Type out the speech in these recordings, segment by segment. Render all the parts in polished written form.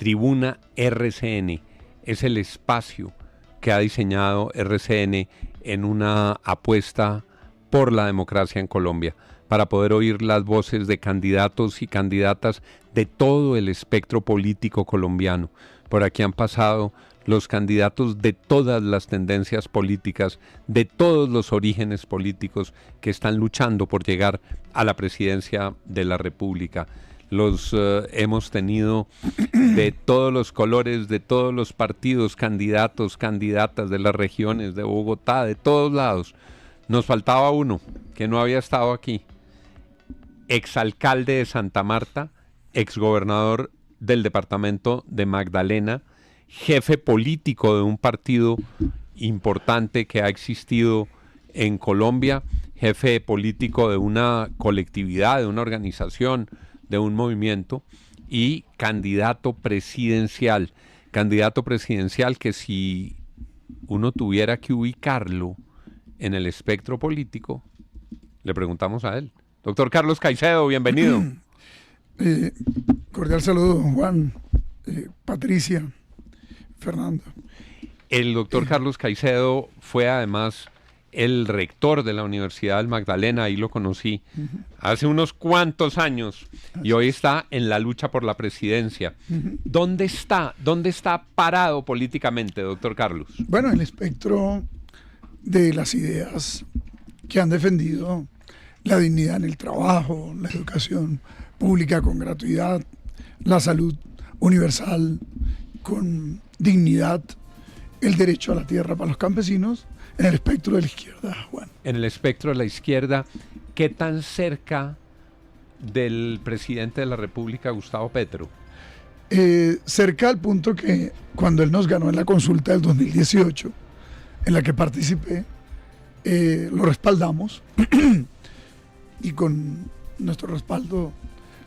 Tribuna RCN es el espacio que ha diseñado RCN en una apuesta por la democracia en Colombia, para poder oír las voces de candidatos y candidatas de todo el espectro político colombiano. Por aquí han pasado los candidatos de todas las tendencias políticas, de todos los orígenes políticos que están luchando por llegar a la presidencia de la República. Los hemos tenido de todos los colores, de todos los partidos, candidatos, candidatas de las regiones, de Bogotá, de todos lados. Nos faltaba uno que no había estado aquí. Exalcalde de Santa Marta, exgobernador del departamento de Magdalena, jefe político de un partido importante que ha existido en Colombia, jefe político de una colectividad, de una organización, de un movimiento, y candidato presidencial que si uno tuviera que ubicarlo en el espectro político, le preguntamos a él. Doctor Carlos Caicedo, bienvenido. Cordial saludo, Juan, Patricia, Fernando. El doctor Carlos Caicedo fue además el rector de la Universidad del Magdalena, ahí lo conocí hace unos cuantos años, y hoy está en la lucha por la presidencia. ¿Dónde está parado políticamente, doctor Carlos? Bueno, en el espectro de las ideas que han defendido la dignidad en el trabajo, la educación pública con gratuidad, la salud universal con dignidad, el derecho a la tierra para los campesinos, en el espectro de la izquierda, Juan. En el espectro de la izquierda, ¿qué tan cerca del presidente de la República, Gustavo Petro? Cerca al punto que cuando él nos ganó en la consulta del 2018, en la que participé, lo respaldamos y con nuestro respaldo,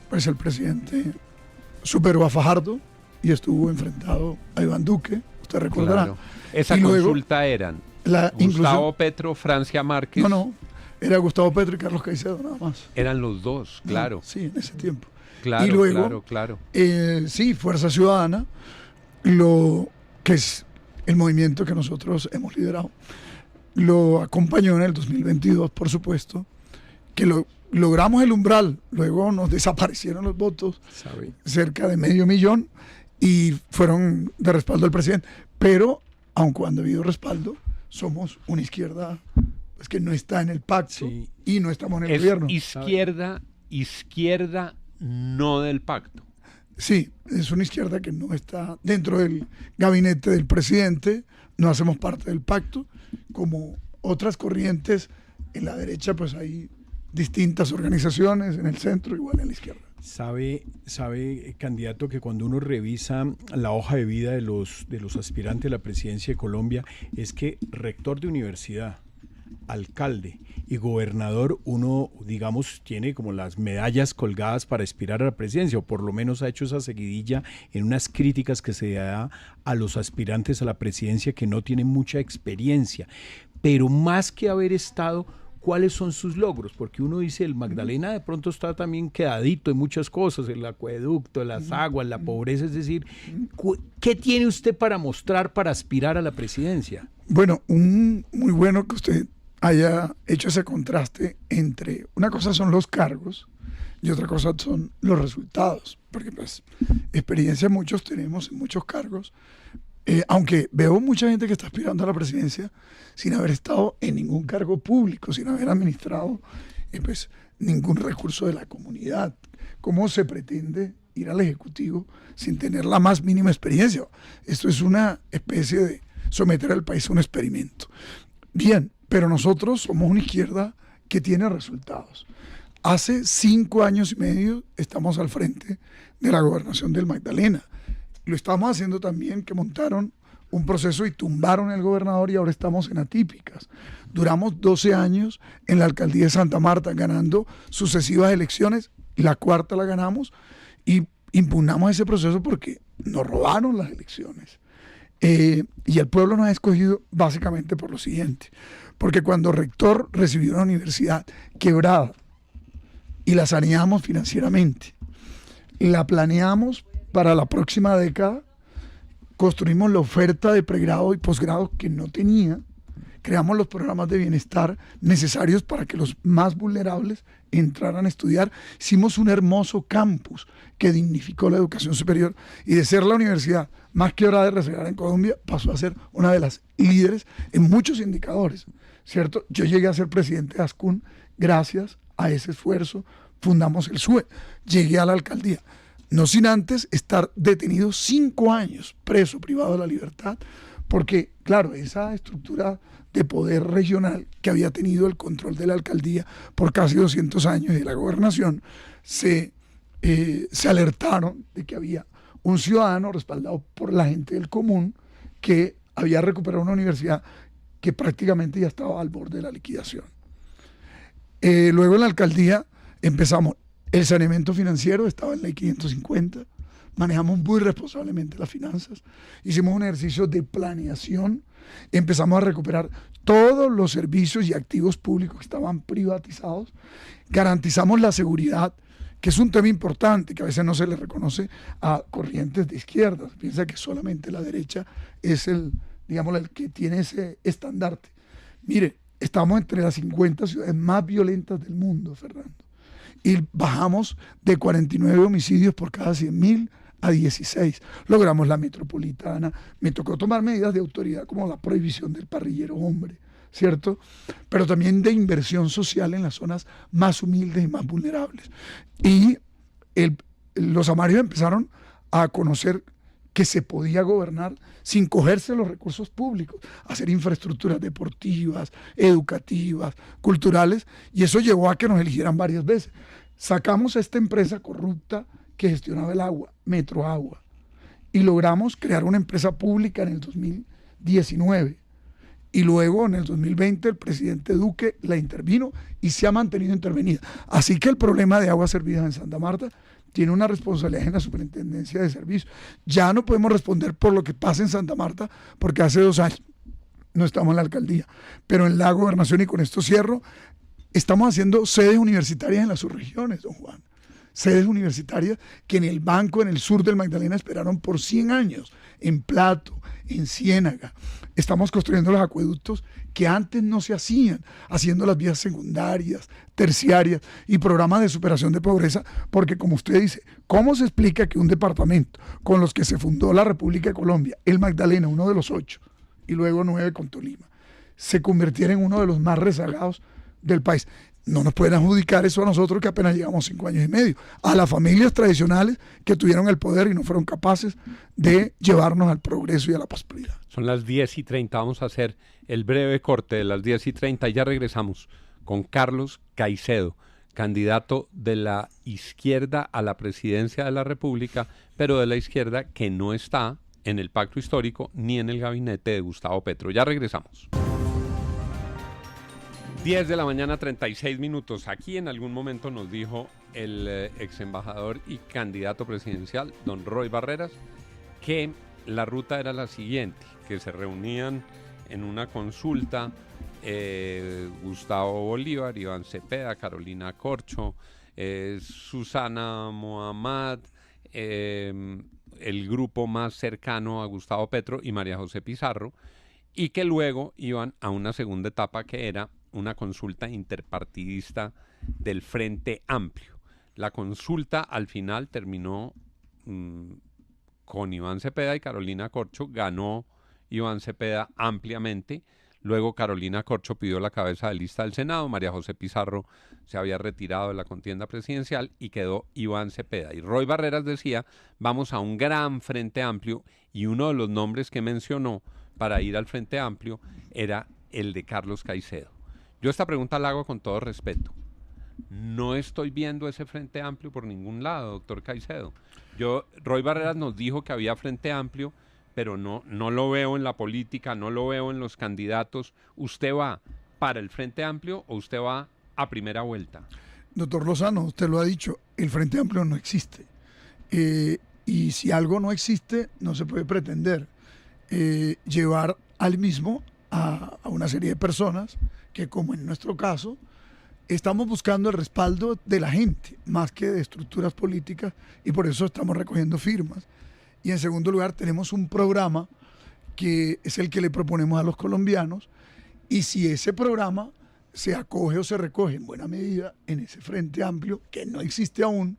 pues el presidente superó a Fajardo y estuvo enfrentado a Iván Duque, usted recordará. Claro. Esa y consulta eran Gustavo Petro, Francia Márquez. No, era Gustavo Petro y Carlos Caicedo nada más. Eran los dos, claro. Sí, en ese tiempo. Claro, y luego, claro. Sí, Fuerza Ciudadana, lo que es el movimiento que nosotros hemos liderado, lo acompañó en el 2022, por supuesto, que logramos el umbral, luego nos desaparecieron los votos, cerca de 500,000, y fueron de respaldo al presidente. Pero, aun cuando ha habido respaldo, somos una izquierda pues, que no está en el pacto y no estamos en el gobierno. Izquierda no del pacto. Sí, es una izquierda que no está dentro del gabinete del presidente, no hacemos parte del pacto, como otras corrientes en la derecha, pues hay distintas organizaciones, en el centro igual en la izquierda. Sabe, candidato, que cuando uno revisa la hoja de vida de los aspirantes a la presidencia de Colombia, es que rector de universidad, alcalde y gobernador, uno, digamos, tiene como las medallas colgadas para aspirar a la presidencia, o por lo menos ha hecho esa seguidilla en unas críticas que se da a los aspirantes a la presidencia que no tienen mucha experiencia. Pero más que haber estado, ¿cuáles son sus logros? Porque uno dice, el Magdalena de pronto está también quedadito en muchas cosas, el acueducto, las aguas, la pobreza, es decir, ¿qué tiene usted para mostrar para aspirar a la presidencia? Bueno, muy bueno que usted haya hecho ese contraste entre una cosa son los cargos y otra cosa son los resultados, porque pues experiencia muchos tenemos en muchos cargos, aunque veo mucha gente que está aspirando a la presidencia sin haber estado en ningún cargo público, sin haber administrado pues ningún recurso de la comunidad. ¿Cómo se pretende ir al Ejecutivo sin tener la más mínima experiencia? Esto es una especie de someter al país a un experimento. Bien, pero nosotros somos una izquierda que tiene resultados. Hace 5 años y medio estamos al frente de la gobernación del Magdalena. Lo estamos haciendo también que montaron un proceso y tumbaron el gobernador, y ahora estamos en atípicas. Duramos 12 años en la alcaldía de Santa Marta ganando sucesivas elecciones, la cuarta la ganamos y impugnamos ese proceso porque nos robaron las elecciones. Y el pueblo nos ha escogido básicamente por lo siguiente, porque cuando rector recibió una universidad quebrada y la saneamos financieramente, la planeamos para la próxima década construimos la oferta de pregrado y posgrado que no tenía, creamos los programas de bienestar necesarios para que los más vulnerables entraran a estudiar, hicimos un hermoso campus que dignificó la educación superior y de ser la universidad más que hora de reseñar en Colombia, pasó a ser una de las líderes en muchos indicadores, ¿cierto? Yo llegué a ser presidente de ASCUN gracias a ese esfuerzo, fundamos el SUE, llegué a la alcaldía, no sin antes estar detenido 5 años, preso, privado de la libertad, porque, claro, esa estructura de poder regional que había tenido el control de la alcaldía por casi 200 años y de la gobernación, se alertaron de que había un ciudadano respaldado por la gente del común que había recuperado una universidad que prácticamente ya estaba al borde de la liquidación. Luego en la alcaldía empezamos el saneamiento financiero, estaba en la ley 550, manejamos muy responsablemente las finanzas, hicimos un ejercicio de planeación, empezamos a recuperar todos los servicios y activos públicos que estaban privatizados, garantizamos la seguridad, que es un tema importante, que a veces no se le reconoce a corrientes de izquierda, se piensa que solamente la derecha es el que tiene ese estandarte. Mire, estamos entre las 50 ciudades más violentas del mundo, Fernando, y bajamos de 49 homicidios por cada 100.000 a 16. Logramos la metropolitana. Me tocó tomar medidas de autoridad como la prohibición del parrillero hombre, ¿cierto? Pero también de inversión social en las zonas más humildes y más vulnerables. Y los amarios empezaron a conocer que se podía gobernar sin cogerse los recursos públicos, hacer infraestructuras deportivas, educativas, culturales, y eso llevó a que nos eligieran varias veces. Sacamos a esta empresa corrupta que gestionaba el agua, Metroagua, y logramos crear una empresa pública en el 2019. Y luego en el 2020 el presidente Duque la intervino y se ha mantenido intervenida. Así que el problema de aguas servidas en Santa Marta tiene una responsabilidad en la Superintendencia de Servicios. Ya no podemos responder por lo que pasa en Santa Marta porque hace 2 años no estamos en la alcaldía. Pero en la gobernación, y con esto cierro, estamos haciendo sedes universitarias en las subregiones, don Juan. Sedes universitarias que en el Banco, en el sur del Magdalena, esperaron por 100 años, en Plato, en Ciénaga. Estamos construyendo los acueductos que antes no se hacían, haciendo las vías secundarias, terciarias y programas de superación de pobreza, porque como usted dice, ¿cómo se explica que un departamento con los que se fundó la República de Colombia, el Magdalena, uno de los 8, y luego 9 con Tolima, se convirtiera en uno de los más rezagados del país? No nos pueden adjudicar eso a nosotros que apenas llegamos 5 años y medio, a las familias tradicionales que tuvieron el poder y no fueron capaces de llevarnos al progreso y a la prosperidad. Son las 10:30, vamos a hacer el breve corte de las 10:30 y ya regresamos con Carlos Caicedo, candidato de la izquierda a la presidencia de la República, pero de la izquierda que no está en el pacto histórico ni en el gabinete de Gustavo Petro. Ya regresamos. 10 de la mañana, 36 minutos. Aquí en algún momento nos dijo el ex embajador y candidato presidencial, don Roy Barreras, que la ruta era la siguiente, que se reunían en una consulta Gustavo Bolívar, Iván Cepeda, Carolina Corcho, Susana Mohamed, el grupo más cercano a Gustavo Petro y María José Pizarro, y que luego iban a una segunda etapa que era una consulta interpartidista del Frente Amplio. La consulta al final terminó con Iván Cepeda y Carolina Corcho. Ganó Iván Cepeda ampliamente. Luego Carolina Corcho pidió la cabeza de lista del Senado. María José Pizarro se había retirado de la contienda presidencial y quedó Iván Cepeda. Y Roy Barreras decía, vamos a un gran Frente Amplio, y uno de los nombres que mencionó para ir al Frente Amplio era el de Carlos Caicedo. Yo esta pregunta la hago con todo respeto. No estoy viendo ese Frente Amplio por ningún lado, doctor Caicedo. Roy Barreras nos dijo que había Frente Amplio, pero no lo veo en la política, no lo veo en los candidatos. ¿Usted va para el Frente Amplio o usted va a primera vuelta? Doctor Lozano, usted lo ha dicho, el Frente Amplio no existe. Y si algo no existe, no se puede pretender llevar al mismo a una serie de personas que, como en nuestro caso, estamos buscando el respaldo de la gente, más que de estructuras políticas, y por eso estamos recogiendo firmas. Y en segundo lugar, tenemos un programa que es el que le proponemos a los colombianos, y si ese programa se acoge o se recoge en buena medida en ese frente amplio, que no existe aún,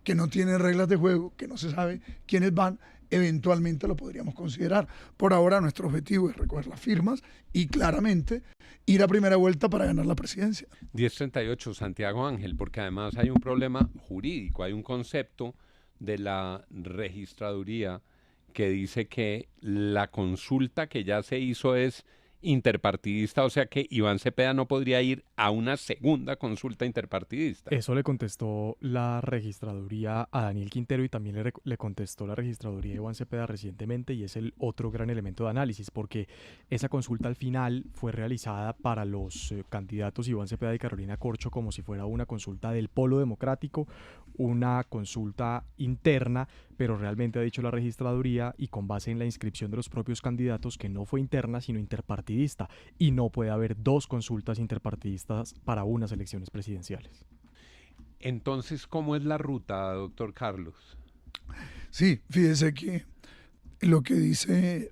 que no tiene reglas de juego, que no se sabe quiénes van, eventualmente lo podríamos considerar. Por ahora nuestro objetivo es recoger las firmas y claramente ir a primera vuelta para ganar la presidencia. 1038, Santiago Ángel, porque además hay un problema jurídico, hay un concepto de la registraduría que dice que la consulta que ya se hizo es interpartidista, o sea que Iván Cepeda no podría ir a una segunda consulta interpartidista. Eso le contestó la registraduría a Daniel Quintero y también le contestó la registraduría a Iván Cepeda recientemente, y es el otro gran elemento de análisis, porque esa consulta al final fue realizada para los candidatos Iván Cepeda y Carolina Corcho como si fuera una consulta del polo democrático, una consulta interna, pero realmente ha dicho la registraduría, y con base en la inscripción de los propios candidatos, que no fue interna sino interpartidista, y no puede haber dos consultas interpartidistas para unas elecciones presidenciales. Entonces, ¿cómo es la ruta, doctor Carlos? Sí, fíjese que lo que dice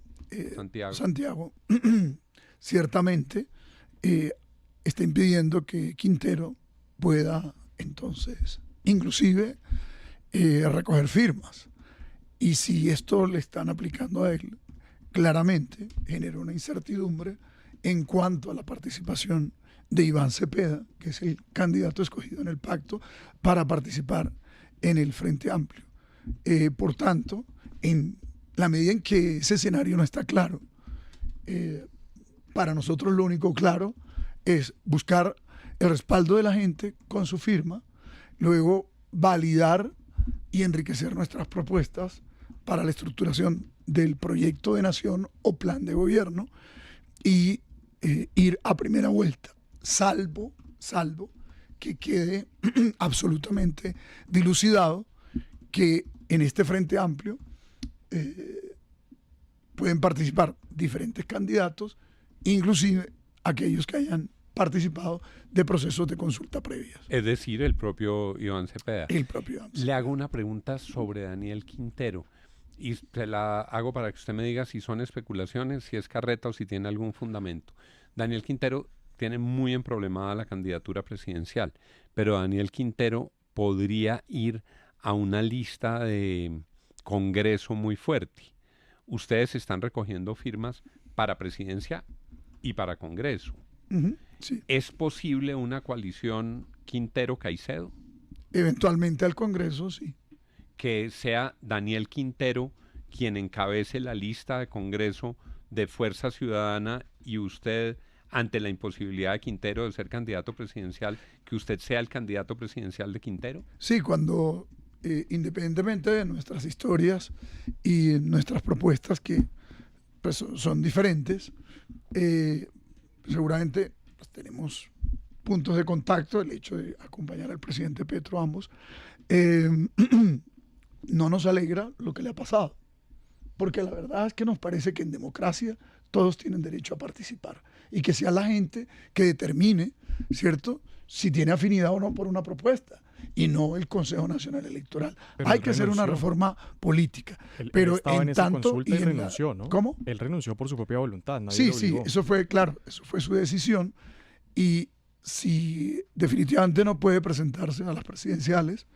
Santiago ciertamente está impidiendo que Quintero pueda entonces inclusive recoger firmas. Y si esto le están aplicando a él, claramente genera una incertidumbre en cuanto a la participación de Iván Cepeda, que es el candidato escogido en el pacto para participar en el Frente Amplio. Por tanto, en la medida en que ese escenario no está claro, para nosotros lo único claro es buscar el respaldo de la gente con su firma, luego validar y enriquecer nuestras propuestas para la estructuración del proyecto de nación o plan de gobierno y ir a primera vuelta, salvo que quede absolutamente dilucidado que en este Frente Amplio pueden participar diferentes candidatos, inclusive aquellos que hayan participado de procesos de consulta previas. Es decir, el propio Iván Cepeda. El propio Iván Cepeda. Le hago una pregunta sobre Daniel Quintero y se la hago para que usted me diga si son especulaciones, si es carreta o si tiene algún fundamento. Daniel Quintero tiene muy emproblemada la candidatura presidencial, pero Daniel Quintero podría ir a una lista de Congreso muy fuerte. Ustedes están recogiendo firmas para presidencia y para Congreso. Sí. ¿Es posible una coalición Quintero-Caicedo? Eventualmente al Congreso, sí. Que sea Daniel Quintero quien encabece la lista de Congreso de Fuerza Ciudadana y usted, ante la imposibilidad de Quintero de ser candidato presidencial, que usted sea el candidato presidencial de Quintero? Sí, cuando independientemente de nuestras historias y nuestras propuestas que pues, son diferentes, seguramente pues, tenemos puntos de contacto, el hecho de acompañar al presidente Petro ambos, no nos alegra lo que le ha pasado, porque la verdad es que nos parece que en democracia todos tienen derecho a participar y que sea la gente que determine, ¿cierto?, si tiene afinidad o no por una propuesta y no el Consejo Nacional Electoral. Pero hay que hacer una reforma política. Pero estaba en esa tanto consulta y renunció, ¿no? ¿Cómo? Él renunció por su propia voluntad. Nadie Sí, lo sí, obligó. eso fue, claro, eso fue su decisión. Y si definitivamente no puede presentarse a las presidenciales,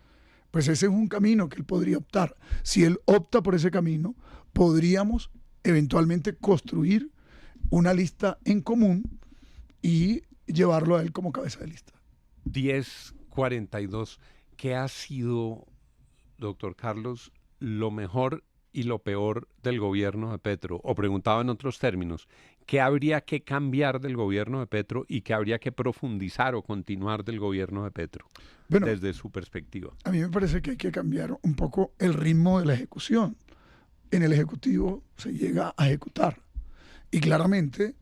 pues ese es un camino que él podría optar. Si él opta por ese camino, podríamos eventualmente construir una lista en común y llevarlo a él como cabeza de lista. 1042. ¿Qué ha sido, doctor Carlos, lo mejor y lo peor del gobierno de Petro? O preguntado en otros términos, ¿qué habría que cambiar del gobierno de Petro y qué habría que profundizar o continuar del gobierno de Petro, Bueno, desde su perspectiva? a mí me parece que hay que cambiar un poco el ritmo de la ejecución. En el Ejecutivo se llega a ejecutar y claramente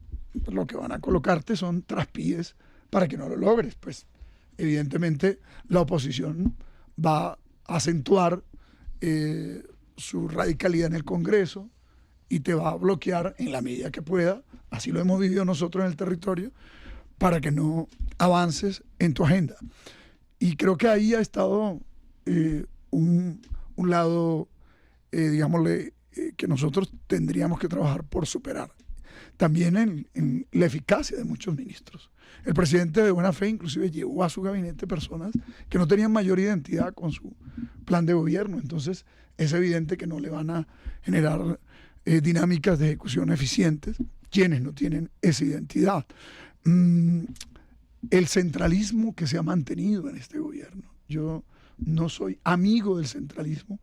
lo que van a colocarte son traspiés para que no lo logres. Pues evidentemente la oposición va a acentuar su radicalidad en el Congreso y te va a bloquear en la medida que pueda, así lo hemos vivido nosotros en el territorio, para que no avances en tu agenda. Y creo que ahí ha estado un lado, digámosle, que nosotros tendríamos que trabajar por superar. También en la eficacia de muchos ministros. El presidente de buena fe inclusive llevó a su gabinete personas que no tenían mayor identidad con su plan de gobierno. Entonces es evidente que no le van a generar dinámicas de ejecución eficientes quienes no tienen esa identidad. El centralismo que se ha mantenido en este gobierno. Yo no soy amigo del centralismo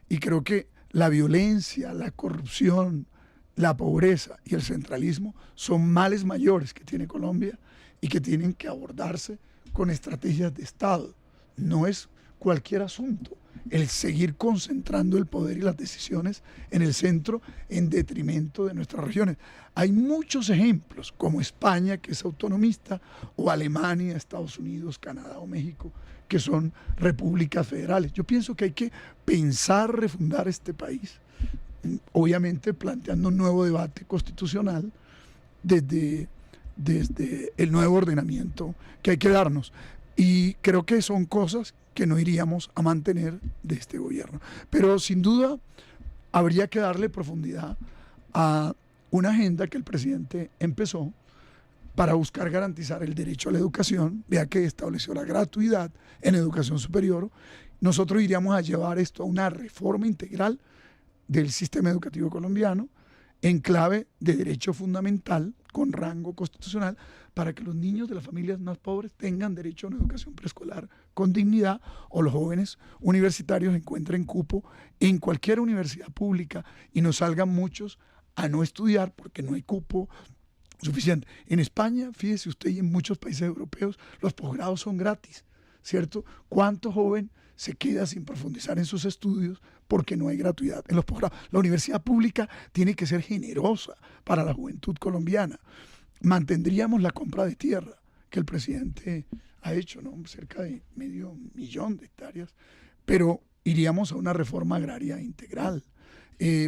y creo que la violencia, la corrupción, la pobreza y el centralismo son males mayores que tiene Colombia y que tienen que abordarse con estrategias de Estado. No es cualquier asunto el seguir concentrando el poder y las decisiones en el centro en detrimento de nuestras regiones. Hay muchos ejemplos, como España, que es autonomista, o Alemania, Estados Unidos, Canadá o México, que son repúblicas federales. Yo pienso que hay que pensar refundar este país, obviamente planteando un nuevo debate constitucional desde el nuevo ordenamiento que hay que darnos. Y creo que son cosas que no iríamos a mantener de este gobierno. Pero sin duda habría que darle profundidad a una agenda que el presidente empezó para buscar garantizar el derecho a la educación. Vea que estableció la gratuidad en educación superior. Nosotros iríamos a llevar esto a una reforma integral del sistema educativo colombiano en clave de derecho fundamental con rango constitucional para que los niños de las familias más pobres tengan derecho a una educación preescolar con dignidad o los jóvenes universitarios encuentren cupo en cualquier universidad pública y no salgan muchos a no estudiar porque no hay cupo suficiente. En España, fíjese usted, y en muchos países europeos, los posgrados son gratis, ¿cierto? ¿Cuánto joven se queda sin profundizar en sus estudios porque no hay gratuidad en los posgrados? La universidad pública tiene que ser generosa para la juventud colombiana. Mantendríamos la compra de tierra que el presidente ha hecho, ¿no? Cerca de 500,000 de hectáreas, pero iríamos a una reforma agraria integral.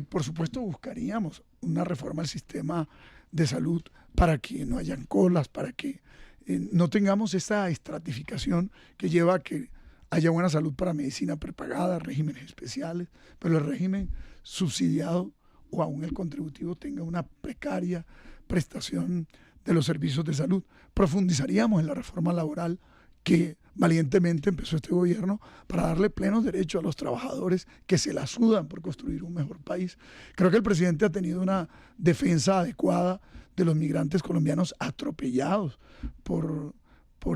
Por supuesto, buscaríamos una reforma al sistema de salud para que no hayan colas, para que no tengamos esa estratificación que lleva a que haya buena salud para medicina prepagada, regímenes especiales, pero el régimen subsidiado o aún el contributivo tenga una precaria prestación de los servicios de salud. Profundizaríamos en la reforma laboral que valientemente empezó este gobierno para darle plenos derechos a los trabajadores que se la sudan por construir un mejor país. Creo que el presidente ha tenido una defensa adecuada de los migrantes colombianos atropellados por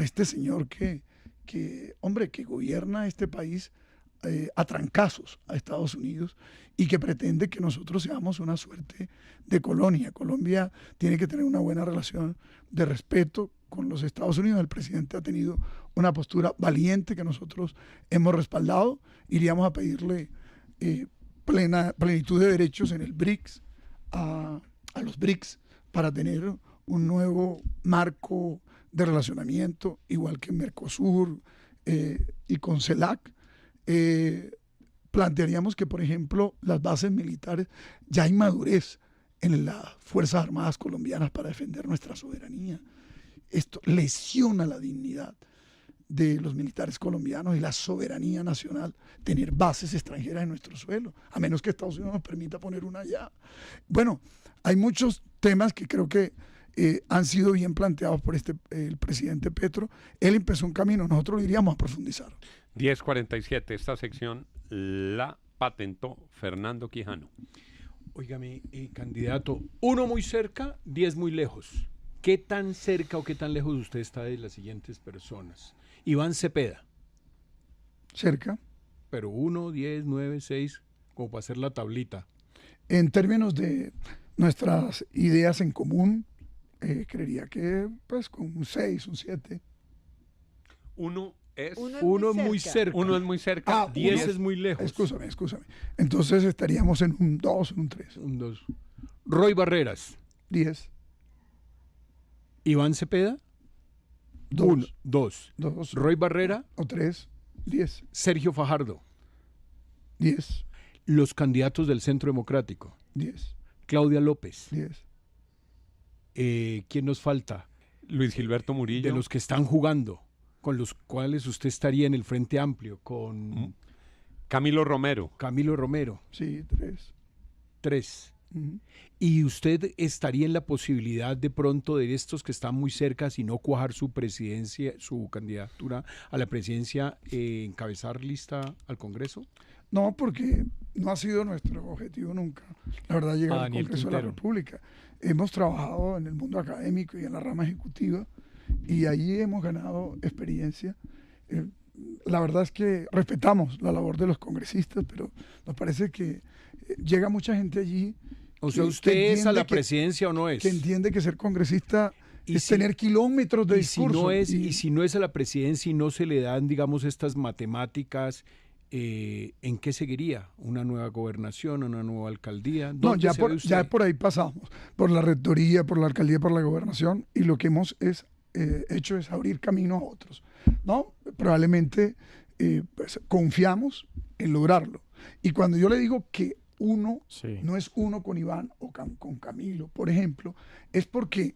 este señor que gobierna este país a trancazos a Estados Unidos y que pretende que nosotros seamos una suerte de colonia. Colombia tiene que tener una buena relación de respeto con los Estados Unidos. El presidente ha tenido una postura valiente que nosotros hemos respaldado. Iríamos a pedirle plenitud de derechos en el BRICS, a los BRICS, para tener un nuevo marco de relacionamiento, igual que en Mercosur y con CELAC. Plantearíamos que, por ejemplo, las bases militares, ya hay madurez en las Fuerzas Armadas colombianas para defender nuestra soberanía. Esto lesiona la dignidad de los militares colombianos y la soberanía nacional, tener bases extranjeras en nuestro suelo, a menos que Estados Unidos nos permita poner una allá. Bueno, hay muchos temas que creo que han sido bien planteados por el presidente Petro. Él empezó un camino, nosotros lo iríamos a profundizar. 10:47, esta sección la patentó Fernando Quijano. Óigame, candidato, 1 muy cerca, 10 muy lejos. ¿Qué tan cerca o qué tan lejos usted está de las siguientes personas? Iván Cepeda. Cerca. Pero 1, 10, 9, 6, como para hacer la tablita. En términos de nuestras ideas en común, creería que pues con un 6, un 7. Uno es muy cerca. 1 es muy cerca. 10 es muy lejos. Excúsame. Entonces estaríamos en un 2, en un 3. Un 2. Roy Barreras. 10. Iván Cepeda. 2. 2. Roy Barrera. O 3. 10. Sergio Fajardo. 10. Los candidatos del Centro Democrático. 10. Claudia López. 10. ¿Quién nos falta? Luis Gilberto Murillo. De los que están jugando, con los cuales usted estaría en el Frente Amplio, con Camilo Romero. Camilo Romero. Sí, 3. Ujú. ¿Y usted estaría en la posibilidad de pronto de estos que están muy cerca, si no cuajar su presidencia, su candidatura a la presidencia, encabezar lista al Congreso? No, porque no ha sido nuestro objetivo nunca, la verdad, llegar al Daniel Congreso de la Quintero. República. Hemos trabajado en el mundo académico y en la rama ejecutiva y ahí hemos ganado experiencia. La verdad es que respetamos la labor de los congresistas, pero nos parece que llega mucha gente allí. O sea, que ¿usted es a entiende la presidencia o no es? Que entiende que ser congresista Y es si- tener kilómetros de Y si discurso. no es, y si no es a la presidencia y no se le dan, digamos, estas matemáticas, ¿en qué seguiría? ¿Una nueva gobernación, una nueva alcaldía? No, ¿Dónde ya se ve por, usted? ya por ahí pasamos, por la rectoría, por la alcaldía, por la gobernación, y lo que hemos hecho es abrir camino a otros. ¿No? Probablemente pues, confiamos en lograrlo. Y cuando yo le digo que uno Sí. no es uno con Iván o con Camilo, por ejemplo, es porque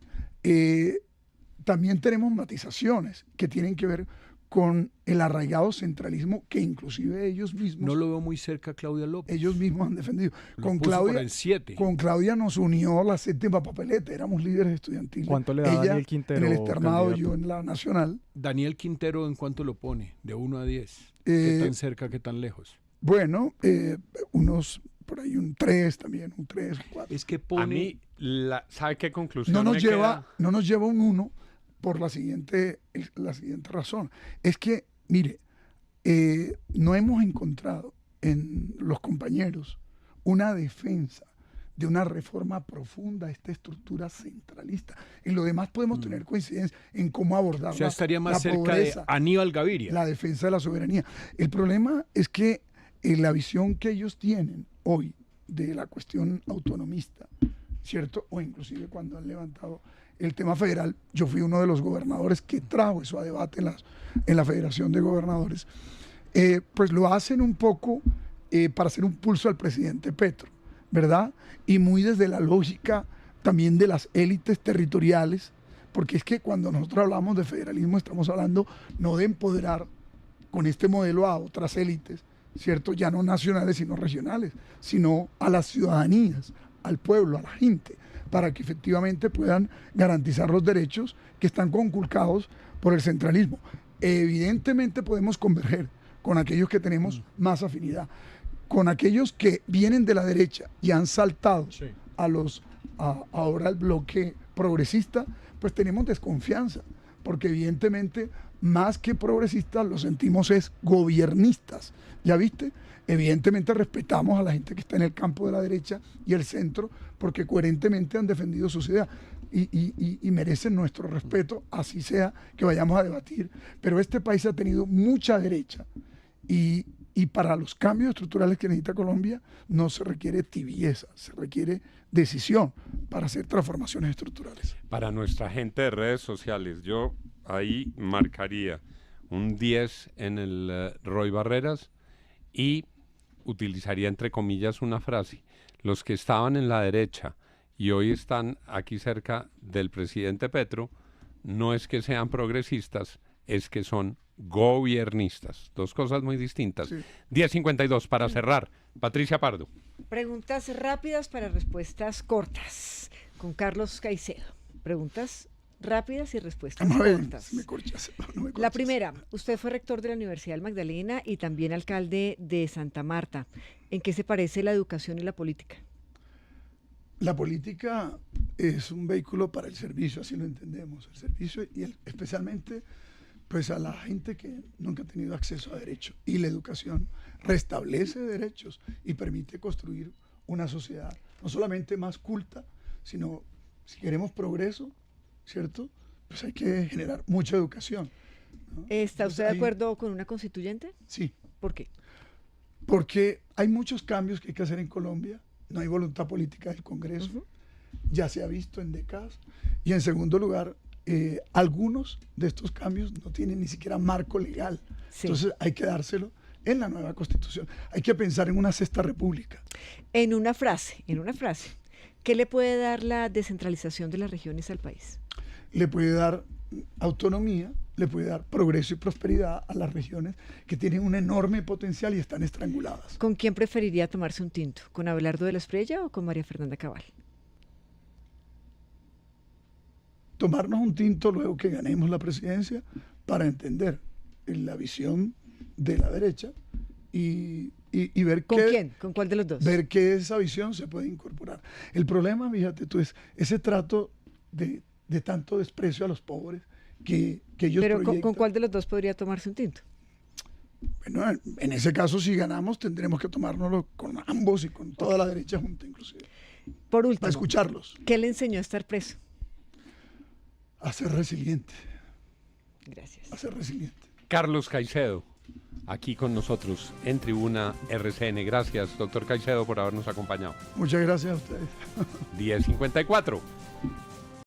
también tenemos matizaciones que tienen que ver con el arraigado centralismo que inclusive ellos mismos, No lo veo muy cerca a Claudia López. ellos mismos han defendido. Lo Con puso por Claudia, el 7. con Claudia nos unió la séptima papeleta, éramos líderes estudiantiles. ¿Cuánto le da Ella Daniel Quintero, en el externado, candidato? yo en la nacional. Daniel Quintero, ¿en cuánto lo pone? De 1 a 10. Eh, ¿Qué tan cerca, qué tan lejos? Bueno, unos, por ahí un 3 también, un 3, un 4. Es que pone... A mí, ¿sabe qué conclusión No nos me lleva, queda? no nos lleva un 1 por la siguiente razón. Es que, mire, no hemos encontrado en los compañeros una defensa de una reforma profunda a esta estructura centralista. En lo demás podemos tener coincidencia en cómo abordar O sea, estaría más la cerca pobreza, de Aníbal Gaviria. la defensa de la soberanía. El problema es que la visión que ellos tienen hoy de la cuestión autonomista, ¿cierto? O inclusive cuando han levantado el tema federal, yo fui uno de los gobernadores que trajo eso a debate en la Federación de Gobernadores, pues lo hacen un poco para hacer un pulso al presidente Petro, ¿verdad? Y muy desde la lógica también de las élites territoriales, porque es que cuando nosotros hablamos de federalismo estamos hablando no de empoderar con este modelo a otras élites, ¿cierto? Ya no nacionales sino regionales, sino a las ciudadanías, al pueblo, a la gente, para que efectivamente puedan garantizar los derechos que están conculcados por el centralismo. Evidentemente podemos converger con aquellos que tenemos más afinidad, con aquellos que vienen de la derecha y han saltado Sí. ahora al bloque progresista, pues tenemos desconfianza, porque evidentemente más que progresistas lo sentimos es gobiernistas, ¿ya viste? Evidentemente respetamos a la gente que está en el campo de la derecha y el centro, porque coherentemente han defendido sus ideas y merecen nuestro respeto, así sea que vayamos a debatir. Pero este país ha tenido mucha derecha y para los cambios estructurales que necesita Colombia no se requiere tibieza, se requiere decisión para hacer transformaciones estructurales. Para nuestra gente de redes sociales, yo ahí marcaría un 10 en el Roy Barreras y utilizaría entre comillas una frase. Los que estaban en la derecha y hoy están aquí cerca del presidente Petro, no es que sean progresistas, es que son gobiernistas. Dos cosas muy distintas. Sí. 10:52 para cerrar. Patricia Pardo. Preguntas rápidas para respuestas cortas. Con Carlos Caicedo. Preguntas rápidas y respuestas Vamos a ver, cortas. si me corchas, no me La corchas. primera, usted fue rector de la Universidad del Magdalena y también alcalde de Santa Marta. ¿En qué se parece la educación y la política? La política es un vehículo para el servicio, así lo entendemos, el servicio y especialmente pues a la gente que nunca ha tenido acceso a derechos. Y la educación restablece derechos y permite construir una sociedad no solamente más culta, sino si queremos progreso, ¿cierto? Pues hay que generar mucha educación, ¿no? ¿Está Entonces, usted de ahí- acuerdo con una constituyente? Sí, ¿Por qué? porque hay muchos cambios que hay que hacer en Colombia, no hay voluntad política del Congreso, Ujú. ya se ha visto en décadas, y en segundo lugar, algunos de estos cambios no tienen ni siquiera marco legal, Sí. entonces hay que dárselo en la nueva Constitución, hay que pensar en una sexta república. En una frase, ¿qué le puede dar la descentralización de las regiones al país? le puede dar autonomía, le puede dar progreso y prosperidad a las regiones que tienen un enorme potencial y están estranguladas. ¿Con quién preferiría tomarse un tinto? ¿Con Abelardo de la Espriella o con María Fernanda Cabal? Tomarnos un tinto luego que ganemos la presidencia para entender la visión de la derecha y ver ¿Con quién? ¿Con cuál de los dos? ver que esa visión se puede incorporar. El problema, fíjate tú, es ese trato de tanto desprecio a los pobres que ellos Pero proyectan. ¿con cuál de los dos podría tomarse un tinto? Bueno, en ese caso, si ganamos, tendremos que tomárnoslo con ambos y con toda la derecha junta, inclusive. Por Para último, escucharlos, ¿qué le enseñó a estar preso? a ser resiliente, Gracias. a ser resiliente. Carlos Caicedo, aquí con nosotros en Tribuna RCN. Gracias, doctor Caicedo, por habernos acompañado. Muchas gracias a ustedes. 10:54.